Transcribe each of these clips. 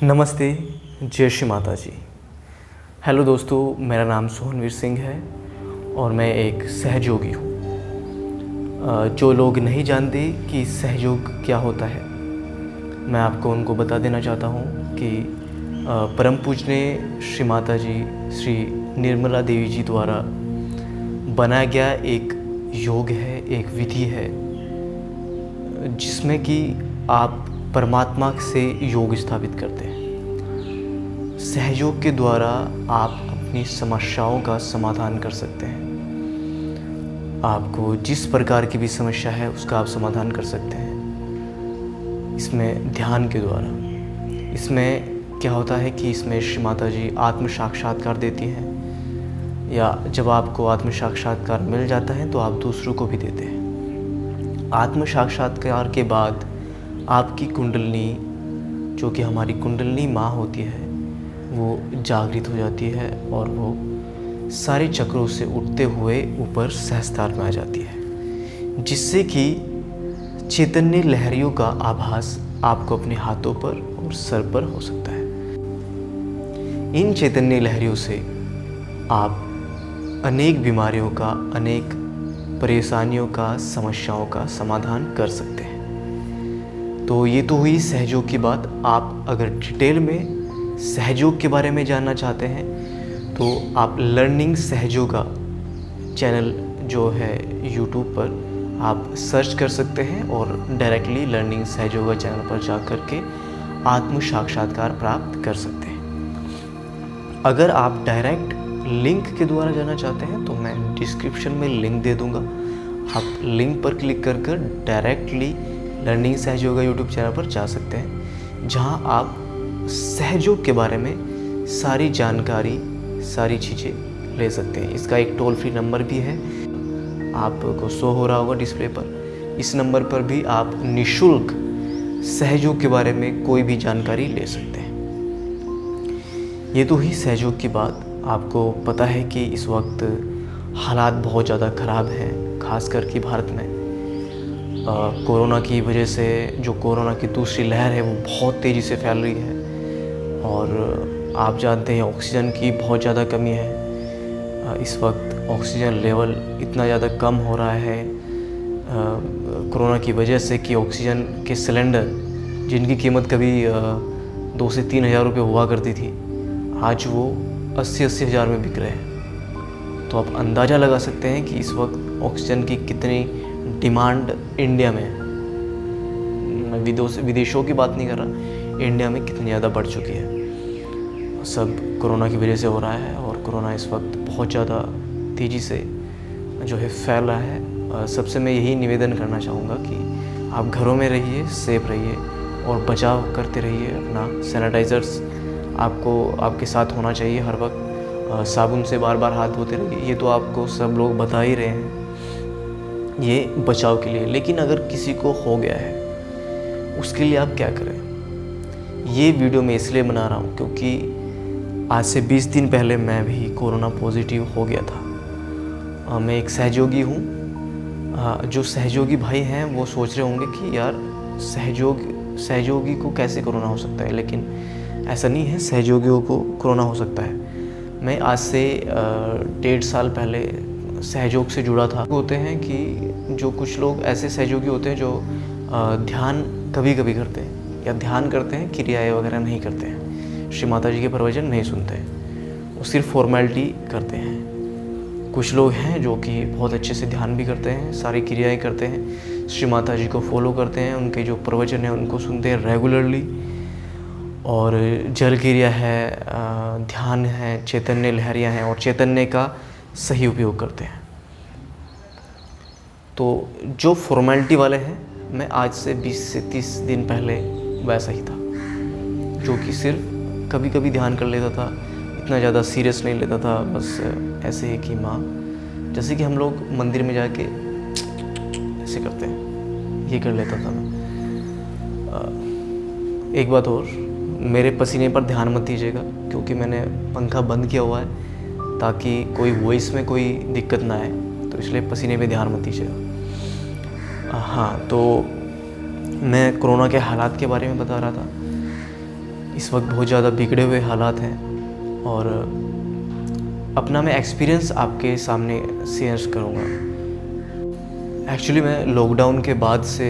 नमस्ते, जय श्री माता जी। हेलो दोस्तों, मेरा नाम सोहनवीर सिंह है और मैं एक सहयोगी हूँ। जो लोग नहीं जानते कि सहयोग क्या होता है, मैं आपको उनको बता देना चाहता हूँ कि परम पूजनीय श्री माता जी श्री निर्मला देवी जी द्वारा बनाया गया एक योग है, एक विधि है जिसमें कि आप परमात्मा से योग स्थापित करते हैं। सहयोग के द्वारा आप अपनी समस्याओं का समाधान कर सकते हैं। आपको जिस प्रकार की भी समस्या है उसका आप समाधान कर सकते हैं इसमें ध्यान के द्वारा। इसमें क्या होता है कि इसमें श्री माता जी आत्म साक्षात्कार देती हैं, या जब आपको आत्म साक्षात्कार मिल जाता है तो आप दूसरों को भी देते हैं। आत्म साक्षात्कार के बाद आपकी कुंडलिनी, जो कि हमारी कुंडलिनी माँ होती है, वो जागृत हो जाती है और वो सारे चक्रों से उठते हुए ऊपर सहस्त्रार में आ जाती है, जिससे कि चैतन्य लहरियों का आभास आपको अपने हाथों पर और सर पर हो सकता है। इन चैतन्य लहरियों से आप अनेक बीमारियों का, अनेक परेशानियों का, समस्याओं का समाधान कर सकते हैं। तो ये तो हुई सहयोग की बात। आप अगर डिटेल में सहयोग के बारे में जानना चाहते हैं तो आप लर्निंग सहयोगा चैनल जो है यूट्यूब पर आप सर्च कर सकते हैं और डायरेक्टली लर्निंग सहयोगा चैनल पर जा कर के आत्म साक्षात्कार प्राप्त कर सकते हैं। अगर आप डायरेक्ट लिंक के द्वारा जाना चाहते हैं तो मैं डिस्क्रिप्शन में लिंक दे दूंगा। आप लिंक पर क्लिक कर डायरेक्टली लर्निंग सहयोगा यूट्यूब चैनल पर जा सकते हैं, जहां आप सहयोग के बारे में सारी जानकारी, सारी चीज़ें ले सकते हैं। इसका एक टोल फ्री नंबर भी है, आपको शो हो रहा होगा डिस्प्ले पर। इस नंबर पर भी आप निःशुल्क सहयोग के बारे में कोई भी जानकारी ले सकते हैं। ये तो ही सहयोग की बात। आपको पता है कि इस वक्त हालात बहुत ज़्यादा ख़राब हैं, खास करके भारत में। कोरोना की वजह से जो कोरोना की दूसरी लहर है वो बहुत तेज़ी से फैल रही है और आप जानते हैं ऑक्सीजन की बहुत ज़्यादा कमी है। इस वक्त ऑक्सीजन लेवल इतना ज़्यादा कम हो रहा है कोरोना की वजह से कि ऑक्सीजन के सिलेंडर, जिनकी कीमत कभी 2 से 3 हज़ार रुपये हुआ करती थी, आज वो 80-80 हज़ार में बिक रहे हैं। तो आप अंदाज़ा लगा सकते हैं कि इस वक्त ऑक्सीजन की कितनी डिमांड इंडिया में, मैं विदेशों की बात नहीं कर रहा, इंडिया में कितनी ज़्यादा बढ़ चुकी है। सब कोरोना की वजह से हो रहा है और कोरोना इस वक्त बहुत ज़्यादा तेज़ी से जो है फैल रहा है। सबसे मैं यही निवेदन करना चाहूँगा कि आप घरों में रहिए, सेफ रहिए और बचाव करते रहिए। अपना सैनिटाइज़र्स आपको आपके साथ होना चाहिए हर वक्त। साबुन से बार बार हाथ धोते रहिए। ये तो आपको सब लोग बता ही रहे हैं, ये बचाव के लिए। लेकिन अगर किसी को हो गया है उसके लिए आप क्या करें? ये वीडियो मैं इसलिए बना रहा हूँ क्योंकि आज से 20 दिन पहले मैं भी कोरोना पॉजिटिव हो गया था। मैं एक सहयोगी हूँ। जो सहयोगी भाई हैं वो सोच रहे होंगे कि यार सहयोगी को कैसे कोरोना हो सकता है, लेकिन ऐसा नहीं है, सहयोगियों को कोरोना हो सकता है। मैं आज से 1.5 साल पहले सहयोग से जुड़ा था। होते हैं कि जो कुछ लोग ऐसे सहयोगी होते हैं जो ध्यान कभी कभी करते हैं या ध्यान करते हैं, क्रियाएं वगैरह नहीं करते हैं, श्री माता जी के प्रवचन नहीं सुनते हैं, वो सिर्फ फॉर्मेलिटी करते हैं। कुछ लोग हैं जो कि बहुत अच्छे से ध्यान भी करते हैं, सारी क्रियाएं करते हैं, श्री माता जी को फॉलो करते हैं, उनके जो प्रवचन है उनको सुनते हैं रेगुलरली, और जल क्रिया है, ध्यान है, चैतन्य लहरियाँ हैं और चैतन्य का सही उपयोग करते हैं। तो जो फॉर्मेलिटी वाले हैं, मैं आज से 20 से 30 दिन पहले वैसा ही था, जो कि सिर्फ कभी कभी ध्यान कर लेता था, इतना ज़्यादा सीरियस नहीं लेता था, बस ऐसे ही कि माँ, जैसे कि हम लोग मंदिर में जाके ऐसे करते हैं, ये कर लेता था मैं। एक बात और, मेरे पसीने पर ध्यान मत दीजिएगा क्योंकि मैंने पंखा बंद किया हुआ है ताकि कोई वॉइस में कोई दिक्कत ना आए, तो इसलिए पसीने पे ध्यान मत दीजिएगा। हाँ, तो मैं कोरोना के हालात के बारे में बता रहा था। इस वक्त बहुत ज़्यादा बिगड़े हुए हालात हैं और अपना मैं एक्सपीरियंस आपके सामने शेयर करूँगा। एक्चुअली मैं लॉकडाउन के बाद से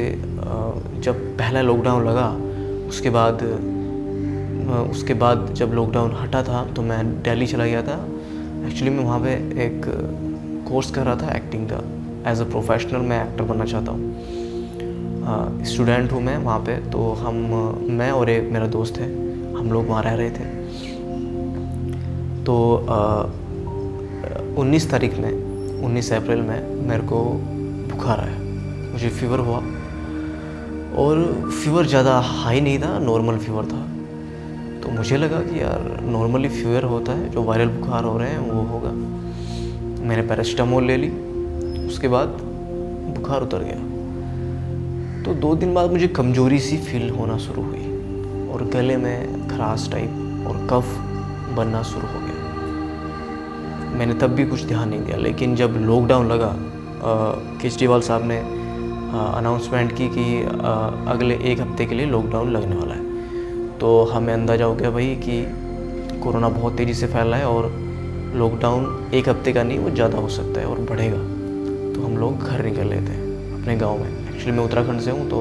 जब पहला लॉकडाउन लगा उसके बाद जब लॉकडाउन हटा था तो मैं दिल्ली चला गया था। एक्चुअली मैं वहाँ पे एक कोर्स कर रहा था एक्टिंग का। एज अ प्रोफेशनल मैं एक्टर बनना चाहता हूँ। स्टूडेंट हूँ मैं वहाँ पे। तो मैं और एक मेरा दोस्त है, हम लोग वहाँ रह रहे थे। तो 19 अप्रैल में मेरे को बुखार आया, मुझे फीवर हुआ और फीवर ज़्यादा हाई नहीं था, नॉर्मल फीवर था। तो मुझे लगा कि यार नॉर्मली फीवर होता है, जो वायरल बुखार हो रहे हैं वो होगा। मैंने पैरासिटामोल ले ली, उसके बाद बुखार उतर गया। तो 2 दिन बाद मुझे कमज़ोरी सी फील होना शुरू हुई और गले में खराश टाइप और कफ बनना शुरू हो गया। मैंने तब भी कुछ ध्यान नहीं दिया, लेकिन जब लॉकडाउन लगा, केजरीवाल साहब ने अनाउंसमेंट की कि अगले 1 हफ्ते के लिए लॉकडाउन लगने वाला है। तो हमें अंदाज़ा हो गया भाई कि कोरोना बहुत तेज़ी से फैल रहा है और लॉकडाउन 1 हफ्ते का नहीं, वो ज़्यादा हो सकता है और बढ़ेगा। तो हम लोग घर निकल लेते हैं अपने गांव में। एक्चुअली मैं उत्तराखंड से हूँ, तो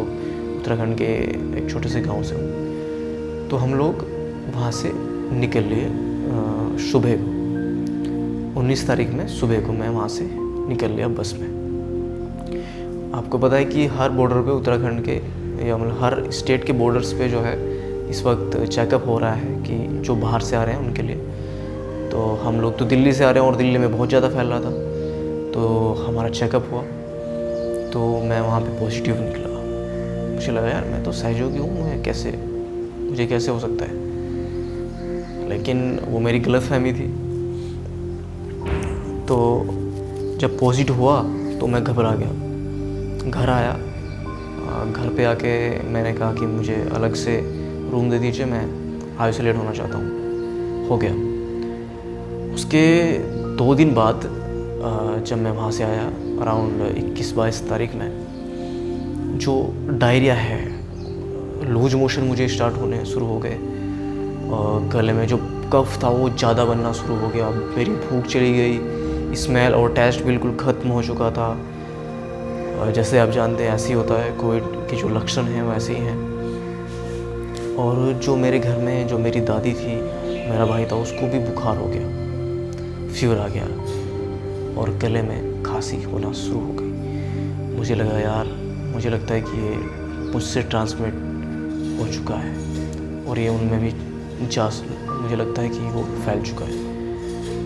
उत्तराखंड के एक छोटे से गांव से हूँ। तो हम लोग वहाँ से निकल लिए सुबह को, 19 तारीख में सुबह को मैं वहाँ से निकल लिया बस में। आपको पता है कि हर बॉर्डर पे उत्तराखंड के या मतलब हर स्टेट के बॉर्डर्स पे जो है इस वक्त चेकअप हो रहा है कि जो बाहर से आ रहे हैं उनके लिए। तो हम लोग तो दिल्ली से आ रहे हैं और दिल्ली में बहुत ज़्यादा फैल रहा था। तो हमारा चेकअप हुआ तो मैं वहाँ पे पॉजिटिव निकला। मुझे लगा यार मैं तो सहयोगी हूँ, मुझे कैसे हो सकता है, लेकिन वो मेरी गलतफहमी थी। तो जब पॉजिटिव हुआ तो मैं घबरा गया, घर आया। घर पे आके मैंने कहा कि मुझे अलग से रूम दे दीजिए, मैं आइसोलेट होना चाहता हूँ। हो गया। उसके 2 दिन बाद जब मैं वहाँ से आया अराउंड 21-22 तारीख में, जो डायरिया है, लूज मोशन मुझे स्टार्ट होने शुरू हो गए। गले में जो कफ था वो ज़्यादा बनना शुरू हो गया। मेरी भूख चली गई, स्मेल और टेस्ट बिल्कुल ख़त्म हो चुका था। जैसे आप जानते हैं ऐसे ही होता है, कोविड के जो लक्षण हैं वैसे ही हैं। और जो मेरे घर में जो मेरी दादी थी, मेरा भाई था, उसको भी बुखार हो गया, फीवर आ गया और गले में खांसी होना शुरू हो गई। मुझे लगा यार, मुझे लगता है कि ये मुझसे ट्रांसमिट हो चुका है और ये उनमें भी मुझे लगता है कि वो फैल चुका है।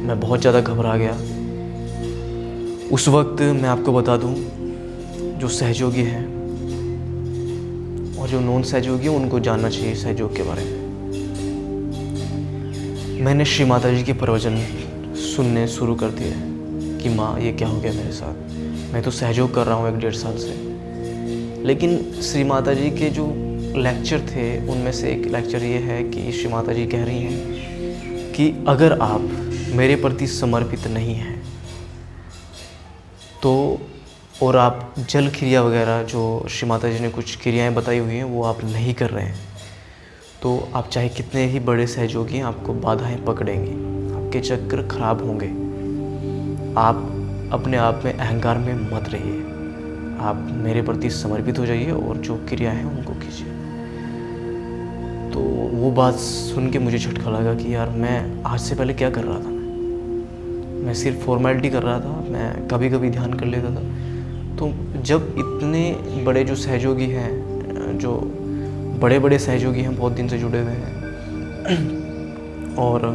मैं बहुत ज़्यादा घबरा गया। उस वक्त मैं आपको बता दूं, जो सहयोगी हैं और जो नॉन सहयोगी हैं उनको जानना चाहिए सहयोग के बारे में। मैंने श्री माता जी के प्रवचन सुनने शुरू कर दिए कि माँ ये क्या हो गया मेरे साथ। मैं तो सहयोग कर रहा हूँ 1-1.5 साल से। लेकिन श्री माता जी के जो लेक्चर थे उनमें से एक लेक्चर ये है कि श्री माता जी कह रही हैं कि अगर आप मेरे प्रति समर्पित नहीं हैं तो, और आप जल क्रिया वगैरह जो श्री माता जी ने कुछ क्रियाएं बताई हुई हैं वो आप नहीं कर रहे हैं, तो आप चाहे कितने ही बड़े सहयोगी हैं, आपको बाधाएं पकड़ेंगी, आपके चक्र खराब होंगे। आप अपने आप में अहंकार में मत रहिए, आप मेरे प्रति समर्पित हो जाइए और जो क्रिया है उनको कीजिए। तो वो बात सुन के मुझे झटका लगा कि यार मैं आज से पहले क्या कर रहा था। मैं सिर्फ फॉर्मेलिटी कर रहा था, मैं कभी कभी ध्यान कर लेता था। तो जब इतने बड़े जो सहयोगी हैं, जो बड़े बड़े सहयोगी हैं, बहुत दिन से जुड़े हुए हैं और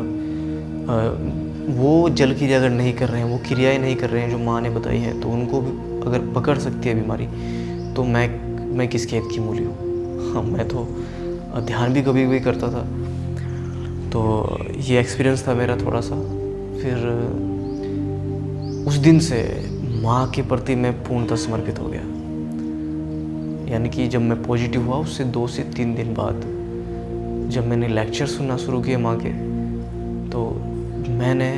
वो जल क्रिया अगर नहीं कर रहे हैं, वो क्रियाएं नहीं कर रहे हैं जो माँ ने बताई है, तो उनको भी अगर पकड़ सकती है बीमारी, तो मैं किस खेत की मूली हूँ। हाँ, मैं तो ध्यान भी कभी कभी करता था। तो ये एक्सपीरियंस था मेरा थोड़ा सा। फिर उस दिन से माँ के प्रति मैं पूर्णतः समर्पित हो गया। यानी कि जब मैं पॉजिटिव हुआ उससे 2 से 3 दिन बाद जब मैंने लेक्चर सुनना शुरू किए माँ के, तो मैंने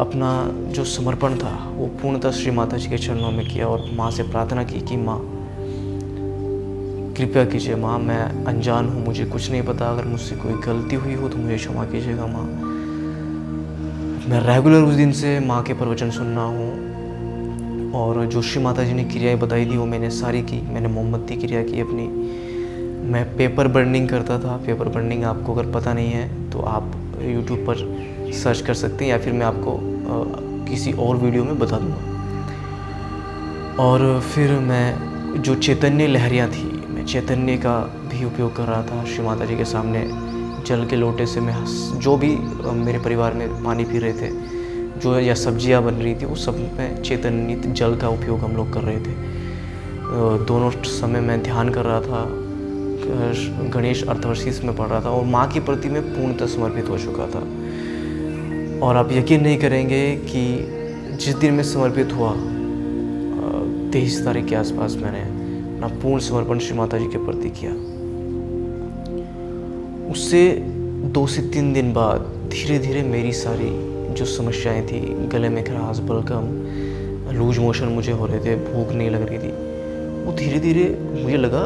अपना जो समर्पण था वो पूर्णतः श्री माता जी के चरणों में किया और माँ से प्रार्थना की कि माँ कृपया कीजिए माँ, मैं अनजान हूँ, मुझे कुछ नहीं पता, अगर मुझसे कोई गलती हुई हो तो मुझे क्षमा कीजिएगा माँ। मैं रेगुलर उस दिन से माँ के प्रवचन सुन रहा हूँ और जो श्री माता जी ने क्रियाएँ बताई थी वो मैंने सारी की। मैंने मोमबत्ती क्रिया की अपनी। मैं पेपर बर्निंग करता था। पेपर बर्निंग आपको अगर पता नहीं है तो आप यूट्यूब पर सर्च कर सकते हैं या फिर मैं आपको किसी और वीडियो में बता दूँगा। और फिर मैं जो चैतन्य लहरियाँ थी, मैं चैतन्य का भी उपयोग कर रहा था। श्री माता जी के सामने जल के लोटे से मैं जो भी मेरे परिवार में पानी पी रहे थे जो या सब्जियां बन रही थी उस सब में चैतन्य जल का उपयोग हम लोग कर रहे थे। दोनों समय मैं ध्यान कर रहा था, गणेश अर्थवर्षीस में पढ़ रहा था और माँ के प्रति मैं पूर्णतः समर्पित हो चुका था। और आप यकीन नहीं करेंगे कि जिस दिन मैं समर्पित हुआ 23 तारीख के आसपास मैंने अपना पूर्ण समर्पण श्री माता जी के प्रति किया। उससे 2 से 3 दिन बाद धीरे धीरे मेरी सारी जो समस्याएं थी, गले में खराश, बलगम, लूज मोशन मुझे हो रहे थे, भूख नहीं लग रही थी, वो धीरे धीरे मुझे लगा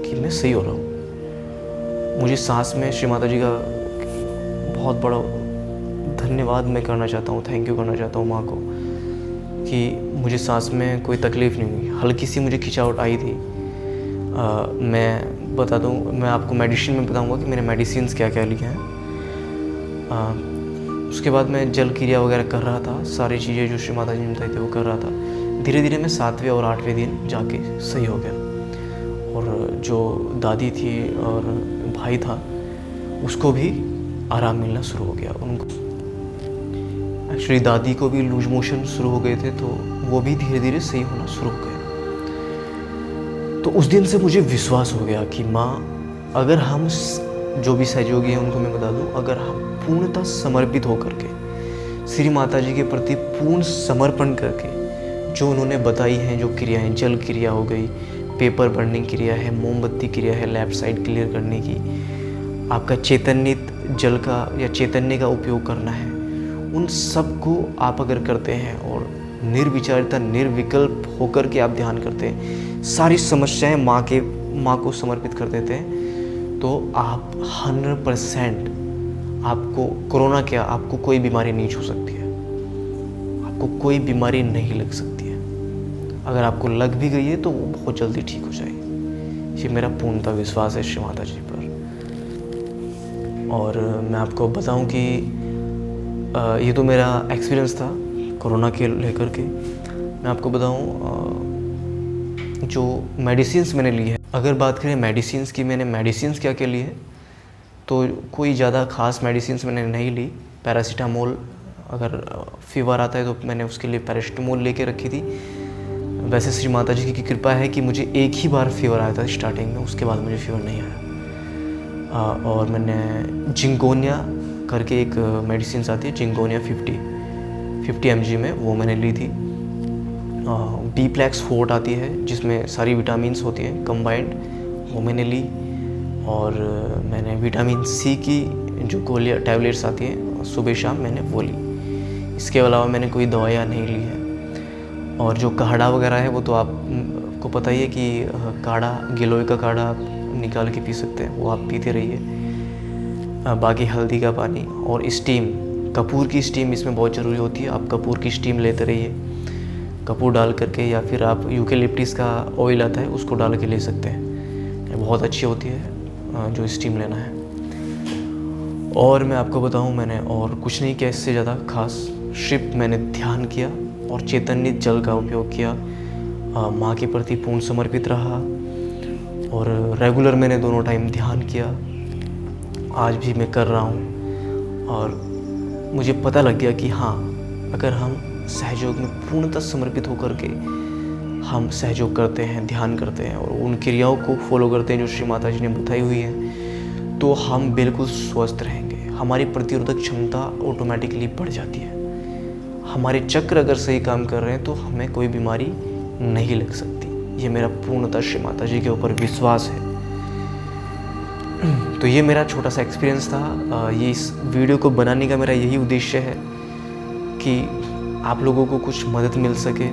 कि मैं सही हो रहा हूँ। मुझे सांस में श्री माता जी का बहुत बड़ा धन्यवाद मैं करना चाहता हूँ, थैंक यू करना चाहता हूँ माँ को कि मुझे सांस में कोई तकलीफ़ नहीं हुई। हल्की सी मुझे खिंचावट आई थी। मैं बता दूँ, मैं आपको मेडिसिन में बताऊँगा कि मैंने मेडिसिन्स क्या क्या लिए हैं। उसके बाद मैं जल क्रिया वगैरह कर रहा था, सारी चीज़ें जो श्री माता जी ने बताई थी वो कर रहा था। धीरे धीरे मैं 7वें और 8वें दिन जाके सही हो गया। और जो दादी थी और भाई था उसको भी आराम मिलना शुरू हो गया। उनको एक्चुअली दादी को भी लूज मोशन शुरू हो गए थे तो वो भी धीरे धीरे सही होना शुरू हो गए। तो उस दिन से मुझे विश्वास हो गया कि माँ, अगर हम जो भी सहयोगी हैं उनको मैं बता दूँ, अगर हम पूर्णतः समर्पित होकर के श्री माता जी के प्रति पूर्ण समर्पण करके जो उन्होंने बताई हैं, जो क्रियाएं, जल क्रिया हो गई, पेपर बर्निंग क्रिया है, मोमबत्ती क्रिया है लेफ़्ट साइड क्लियर करने की, आपका चैतन्य जल का या चैतन्य का उपयोग करना है, उन सब को आप अगर करते हैं और निर्विचारिता निर्विकल्प होकर के आप ध्यान करते हैं, सारी समस्याएं माँ को समर्पित कर देते हैं, तो आप 100% आपको कोरोना क्या, आपको कोई बीमारी नहीं छू सकती है, आपको कोई बीमारी नहीं लग सकती है। अगर आपको लग भी गई है तो वो बहुत जल्दी ठीक हो जाएगी। ये मेरा पूर्णतः विश्वास है श्री माता जी पर। और मैं आपको बताऊं कि ये तो मेरा एक्सपीरियंस था कोरोना के लेकर के। मैं आपको बताऊं जो मेडिसिन्स मैंने ली है, अगर बात करें मेडिसिन्स की, मैंने मेडिसिन्स क्या क्या ली है तो कोई ज़्यादा ख़ास मेडिसिन्स मैंने नहीं ली। पैरासीटामोल, अगर फीवर आता है तो मैंने उसके लिए पैरासीटामोल लेके रखी थी। वैसे श्री माता जी की कृपा है कि मुझे एक ही बार फीवर आया था स्टार्टिंग में, उसके बाद मुझे फीवर नहीं आया। और मैंने जिंकोनिया करके एक मेडिसिन आती है, जिंकोनिया 50 mg में, वो मैंने ली थी। B-Plex फोर्ट आती है जिसमें सारी विटामिन्स होती हैं कंबाइंड, वो मैंने ली। और मैंने विटामिन C की जो गोलियाँ टैबलेट्स आती हैं सुबह शाम, मैंने वो ली। इसके अलावा मैंने कोई दवाइयाँ नहीं ली है। और जो काढ़ा वगैरह है वो तो आपको पता ही है कि काढ़ा, गिलोय का काढ़ा आप निकाल के पी सकते हैं, वो आप पीते रहिए। बाकी हल्दी का पानी और स्टीम, कपूर की स्टीम इसमें बहुत ज़रूरी होती है। आप कपूर की स्टीम लेते रहिए, कपूर डाल करके, या फिर आप यूकेलिप्टिस का ऑयल आता है उसको डाल के ले सकते हैं, ये बहुत अच्छी होती है जो स्टीम लेना है। और मैं आपको बताऊं, मैंने और कुछ नहीं किया इससे ज़्यादा खास, सिर्फ मैंने ध्यान किया और चैतन्य जल का उपयोग किया, माँ के प्रति पूर्ण समर्पित रहा और रेगुलर मैंने दोनों टाइम ध्यान किया। आज भी मैं कर रहा हूँ और मुझे पता लग गया कि हाँ, अगर हम सहयोग में पूर्णतः समर्पित होकर के हम सहयोग करते हैं, ध्यान करते हैं और उन क्रियाओं को फॉलो करते हैं जो श्री माता जी ने बताई हुई है, तो हम बिल्कुल स्वस्थ रहेंगे। हमारी प्रतिरोधक क्षमता ऑटोमेटिकली बढ़ जाती है। हमारे चक्र अगर सही काम कर रहे हैं तो हमें कोई बीमारी नहीं लग सकती। ये मेरा पूर्णतः श्री माता जी के ऊपर विश्वास है। तो ये मेरा छोटा सा एक्सपीरियंस था। ये इस वीडियो को बनाने का मेरा यही उद्देश्य है कि आप लोगों को कुछ मदद मिल सके।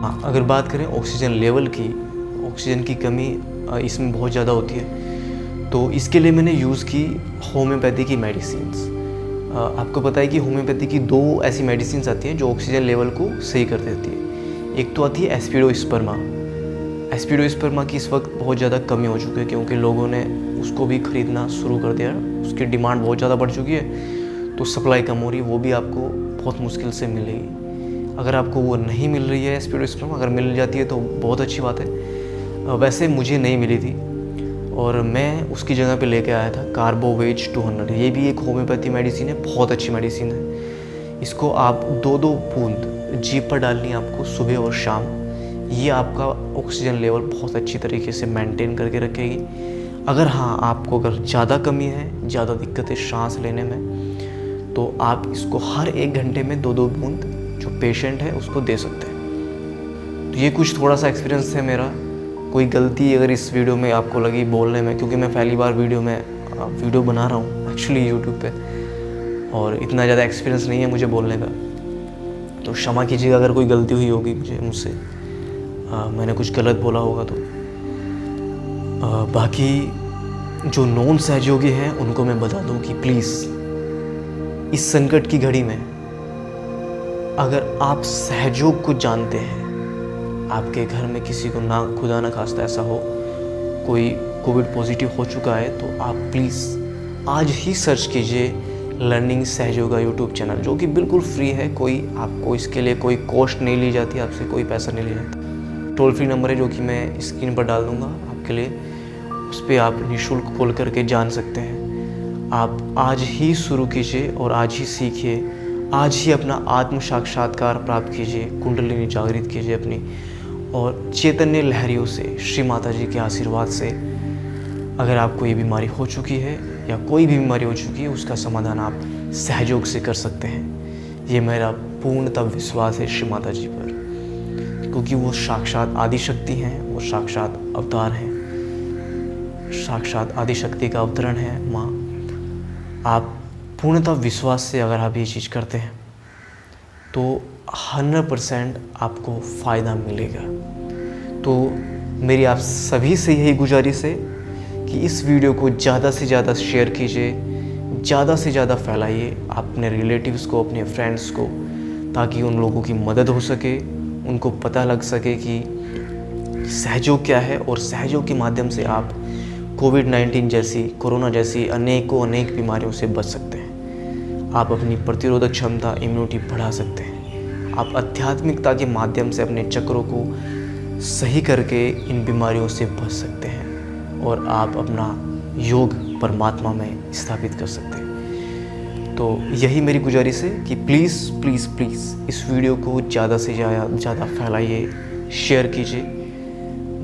हाँ, अगर बात करें ऑक्सीजन लेवल की, ऑक्सीजन की कमी इसमें बहुत ज़्यादा होती है। तो इसके लिए मैंने यूज़ की होम्योपैथी की मेडिसिन्स। आपको पता है कि होम्योपैथी की 2 ऐसी मेडिसिन्स आती हैं जो ऑक्सीजन लेवल को सही कर देती है। एक तो आती है एस्पिडोस्पर्मा। एस्पिडोस्पर्मा की इस वक्त बहुत ज़्यादा कमी हो चुकी है क्योंकि लोगों ने उसको भी ख़रीदना शुरू कर दिया। उसकी डिमांड बहुत ज़्यादा बढ़ चुकी है, तो सप्लाई कम हो रही है, वो भी आपको बहुत मुश्किल से मिलेगी। अगर आपको वो नहीं मिल रही है एस्पिडोस्पर्मा, अगर मिल जाती है तो बहुत अच्छी बात है। वैसे मुझे नहीं मिली थी और मैं उसकी जगह पे लेके आया था कार्बोवेज 200। ये भी एक होम्योपैथी मेडिसिन है, बहुत अच्छी मेडिसिन है। इसको आप 2-2 बूंद जीभ पर डालनी है आपको सुबह और शाम। ये आपका ऑक्सीजन लेवल बहुत अच्छी तरीके से मेंटेन करके रखेगी। अगर आपको अगर ज़्यादा कमी है, ज़्यादा दिक्कत है सांस लेने में, तो आप इसको हर 1 घंटे में 2-2 बूंद जो पेशेंट है उसको दे सकते हैं। तो ये कुछ थोड़ा सा एक्सपीरियंस है मेरा। कोई गलती अगर इस वीडियो में आपको लगी बोलने में, क्योंकि मैं पहली बार वीडियो बना रहा हूँ एक्चुअली यूट्यूब पे, और इतना ज़्यादा एक्सपीरियंस नहीं है मुझे बोलने का, तो क्षमा कीजिएगा अगर कोई गलती हुई होगी मुझसे, मैंने कुछ गलत बोला होगा तो। बाकी जो नॉन सहयोगी हैं उनको मैं बता दूं कि प्लीज़ इस संकट की घड़ी में अगर आप सहयोग को जानते हैं, आपके घर में किसी को ना खुदा ना खास्ता ऐसा हो, कोई कोविड पॉजिटिव हो चुका है, तो आप प्लीज़ आज ही सर्च कीजिए लर्निंग सहयोगा यूट्यूब चैनल, जो कि बिल्कुल फ्री है। कोई आपको इसके लिए कोई कॉस्ट नहीं ली जाती, आपसे कोई पैसा नहीं लिया जाता। टोल फ्री नंबर है जो कि मैं स्क्रीन पर डाल दूँगा आपके लिए, उस पर आप निःशुल्क कॉल करके जान सकते हैं। आप आज ही शुरू कीजिए और आज ही सीखिए, आज ही अपना आत्म साक्षात्कार प्राप्त कीजिए, कुंडलिनी जागृत कीजिए अपनी, और चैतन्य लहरियों से, श्री माता जी के आशीर्वाद से अगर आपको ये बीमारी हो चुकी है या कोई भी बीमारी हो चुकी है, उसका समाधान आप सहयोग से कर सकते हैं। ये मेरा पूर्णतः विश्वास है श्री माता जी पर, क्योंकि वो साक्षात आदिशक्ति हैं, वो साक्षात अवतार हैं, साक्षात आदिशक्ति का अवतरण है माँ। आप पूर्णतः विश्वास से अगर आप ये चीज़ करते हैं तो 100% आपको फ़ायदा मिलेगा। तो मेरी आप सभी से यही गुजारिश है कि इस वीडियो को ज़्यादा से ज़्यादा शेयर कीजिए, ज़्यादा से ज़्यादा फैलाइए अपने रिलेटिव्स को, अपने फ्रेंड्स को, ताकि उन लोगों की मदद हो सके, उनको पता लग सके कि सहयोग क्या है, और सहयोग के माध्यम से आप कोविड-19 जैसी, कोरोना जैसी अनेक बीमारियों से बच सकते हैं। आप अपनी प्रतिरोधक क्षमता, इम्यूनिटी बढ़ा सकते हैं। आप आध्यात्मिकता के माध्यम से अपने चक्रों को सही करके इन बीमारियों से बच सकते हैं, और आप अपना योग परमात्मा में स्थापित कर सकते हैं। तो यही मेरी गुजारिश है कि प्लीज़ प्लीज़ प्लीज़ इस वीडियो को ज़्यादा से ज़्यादा फैलाइए, शेयर कीजिए।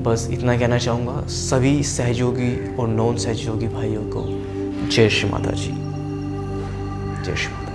बस इतना कहना चाहूँगा सभी सहयोगी और नॉन सहयोगी भाइयों को। जय श्री माता जी, जय श्री माता।